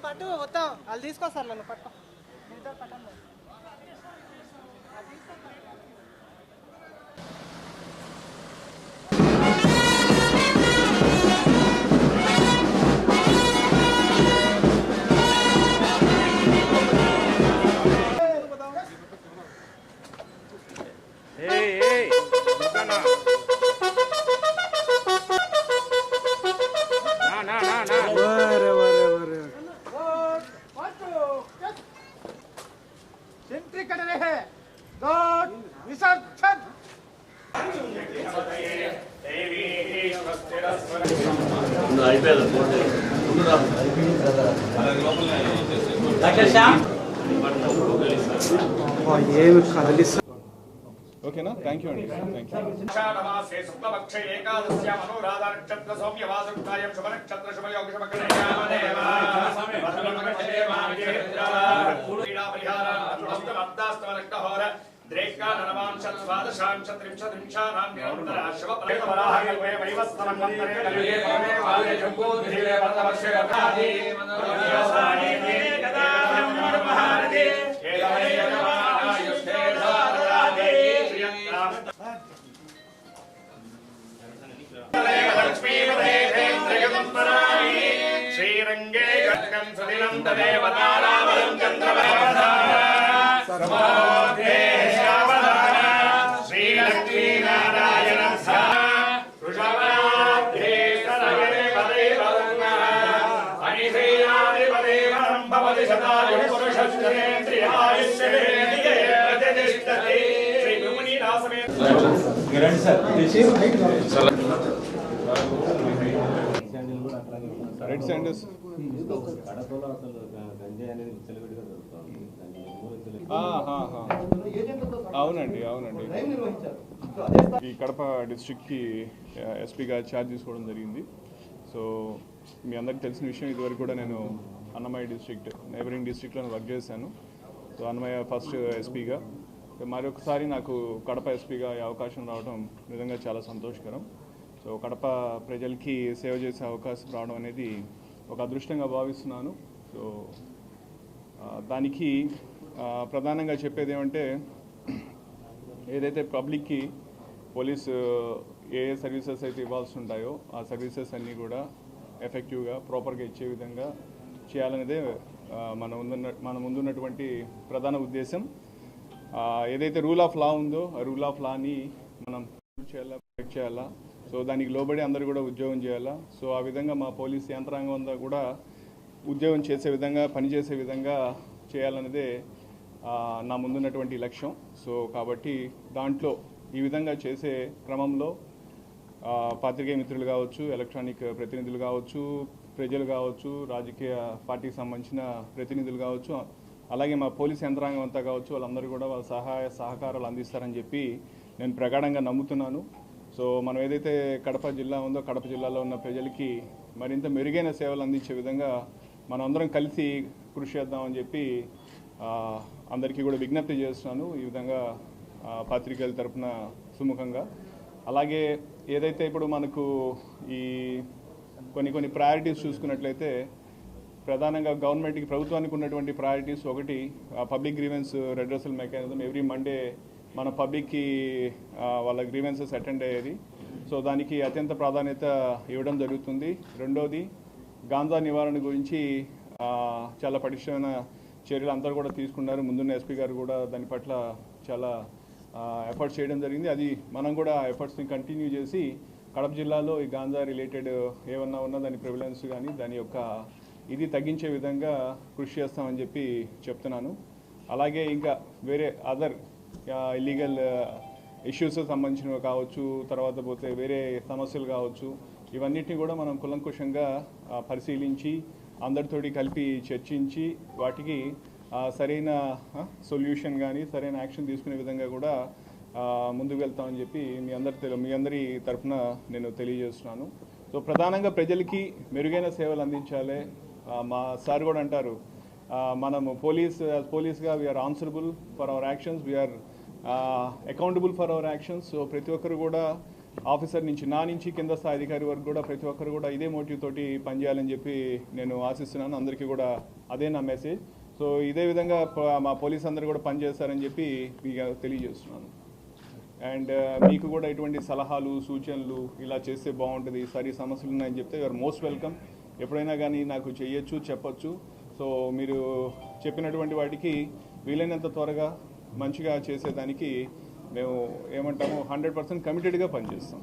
పట్టు మొత్తం వాళ్ళు తీసుకొస్తారు నన్ను పట్టు పట్టండి. ఓకేనా? థ్యాంక్ యూ అండి. Thank you. శుక్లపక్ష ఏకాదశ్య మనోరాధ నక్షత్ర సౌమ్యవాసయుక్తాయం శుభ నక్షత్ర శుభయోగ శుభకరణామదేవాస్తవ ద్రేకా నరవాంశత్ స్వాదశాంశ త్రింశత్రింశానాం నిరంతర శుభ ప్రవరాహకల్పే వైవస్వమంతరే కలిగే పరమే వాలే జంబోధీరే వరదవర్షే వధాది మనోరసాని గదా మహారతి ఏదమే యజమానాయుష్టే ధారాదే శ్రీయంతాం లక్ష్మీ వదేంద్రయతం పరాణి శ్రీరంగే గత్కం సుదినం తదేవతారావలం చంద్రవరవధా సర్వోదే రెడ్ శాండల్స్ అవునండి అవునండి. ఈ కడప డిస్ట్రిక్ట్కి ఎస్పీగా ఛార్జ్ తీసుకోవడం జరిగింది. సో మీ అందరికి తెలిసిన విషయం, ఇదివరకు కూడా నేను అన్నమయ్య డిస్ట్రిక్ట్ నైబరింగ్ డిస్ట్రిక్ట్లో వర్క్ చేశాను. సో అన్నమయ్య ఫస్ట్ ఎస్పీగా, మరొకసారి నాకు కడప ఎస్పీగా ఈ అవకాశం రావడం నిజంగా చాలా సంతోషకరం. సో కడప ప్రజలకి సేవ చేసే అవకాశం రావడం అనేది ఒక అదృష్టంగా భావిస్తున్నాను. సో దానికి ప్రధానంగా చెప్పేది ఏమంటే, ఏదైతే పబ్లిక్కి పోలీసు ఏ సర్వీసెస్ అయితే ఇవ్వాల్సి ఉంటాయో ఆ సర్వీసెస్ అన్నీ కూడా ఎఫెక్టివ్గా ప్రాపర్గా ఇచ్చే విధంగా చేయాలనేదే మన ముందున్నటువంటి ప్రధాన ఉద్దేశం. ఏదైతే రూల్ ఆఫ్ లా ఉందో ఆ రూల్ ఆఫ్ లాని మనం చేయాలా, ప్రొటెక్ట్ చేయాలా. సో దానికి లోబడి అందరూ కూడా ఉద్యోగం చేయాలా. సో ఆ విధంగా మా పోలీస్ యంత్రాంగం అంతా కూడా ఉద్యోగం చేసే విధంగా, పనిచేసే విధంగా చేయాలన్నదే నా ముందున్నటువంటి లక్ష్యం. సో కాబట్టి దాంట్లో ఈ విధంగా చేసే క్రమంలో పాత్రికేయ మిత్రులు కావచ్చు, ఎలక్ట్రానిక్ ప్రతినిధులు కావచ్చు, ప్రజలు కావచ్చు, రాజకీయ పార్టీకి సంబంధించిన ప్రతినిధులు కావచ్చు, అలాగే మా పోలీస్ యంత్రాంగం అంతా కావచ్చు, వాళ్ళందరూ కూడా వాళ్ళ సహాయ సహకారాలు అందిస్తారని చెప్పి నేను ప్రగాఢంగా నమ్ముతున్నాను. సో మనం ఏదైతే కడప జిల్లా ఉందో, కడప జిల్లాలో ఉన్న ప్రజలకి మరింత మెరుగైన సేవలు అందించే విధంగా మనం అందరం కలిసి కృషి చేద్దామని చెప్పి అందరికీ కూడా విజ్ఞప్తి చేస్తున్నాను, ఈ విధంగా పాత్రికేయుల తరపున సుముఖంగా. అలాగే ఏదైతే ఇప్పుడు మనకు ఈ కొన్ని ప్రయారిటీస్ చూసుకున్నట్లయితే, ప్రధానంగా గవర్నమెంట్కి, ప్రభుత్వానికి ఉన్నటువంటి ప్రయారిటీస్ ఒకటి public grievance redressal mechanism. Every Monday మన పబ్లిక్కి వాళ్ళ గ్రీవెన్సెస్ అటెండ్ అయ్యేది. సో దానికి అత్యంత ప్రాధాన్యత ఇవ్వడం జరుగుతుంది. రెండోది గాంజా నివారణ గురించి చాలా పటిష్టమైన చర్యలు అందరూ కూడా తీసుకున్నారు. ముందున్న ఎస్పీ గారు కూడా దాని పట్ల చాలా ఎఫర్ట్స్ చేయడం జరిగింది. అది మనం కూడా ఎఫర్ట్స్ని కంటిన్యూ చేసి కడప జిల్లాలో ఈ గాంజా రిలేటెడ్ ఏమన్నా ఉన్నా దాని ప్రివిలెన్స్ కానీ దాని యొక్క ఇది తగ్గించే విధంగా కృషి చేస్తామని చెప్పి చెప్తున్నాను. అలాగే ఇంకా వేరే అదర్ ఇల్లీగల్ ఇష్యూస్ సంబంధించినవి కావచ్చు, తర్వాత పోతే వేరే సమస్యలు కావచ్చు, ఇవన్నిటిని కూడా మనం కులంకుశంగా పరిశీలించి అందరితోటి కలిపి చర్చించి వాటికి సరైన సొల్యూషన్ కానీ సరైన యాక్షన్ తీసుకునే విధంగా కూడా ముందుకు వెళ్తామని చెప్పి మీ అందరి తరఫున నేను తెలియజేస్తున్నాను. సో ప్రధానంగా ప్రజలకి మెరుగైన సేవలు అందించాలి. మా సార్ కూడా అంటారు, మనము పోలీస్గా we are answerable for our actions, we are accountable for our actions. So ప్రతి ఒక్కరు కూడా ఆఫీసర్ నుంచి నా నుంచి కింద స్థాయి అధికారి వరకు కూడా ప్రతి ఒక్కరు కూడా ఇదే మోటివ్ తోటి పనిచేయాలని చెప్పి నేను ఆశిస్తున్నాను. అందరికీ కూడా అదే నా మెసేజ్. సో ఇదే విధంగా మా పోలీస్ అందరూ కూడా పనిచేస్తారని చెప్పి మీకు తెలియజేస్తున్నాను. అండ్ మీకు కూడా ఎటువంటి సలహాలు సూచనలు ఇలా చేస్తే బాగుంటుంది, ఈసారి సమస్యలు ఉన్నాయని చెప్తే యూఆర్ మోస్ట్ వెల్కమ్. ఎప్పుడైనా కానీ నాకు చెయ్యొచ్చు, చెప్పొచ్చు. సో మీరు చెప్పినటువంటి వాటికి వీలైనంత త్వరగా మంచిగా చేసేదానికి మేము ఏమంటాము 100% కమిటెడ్గా పనిచేస్తాం.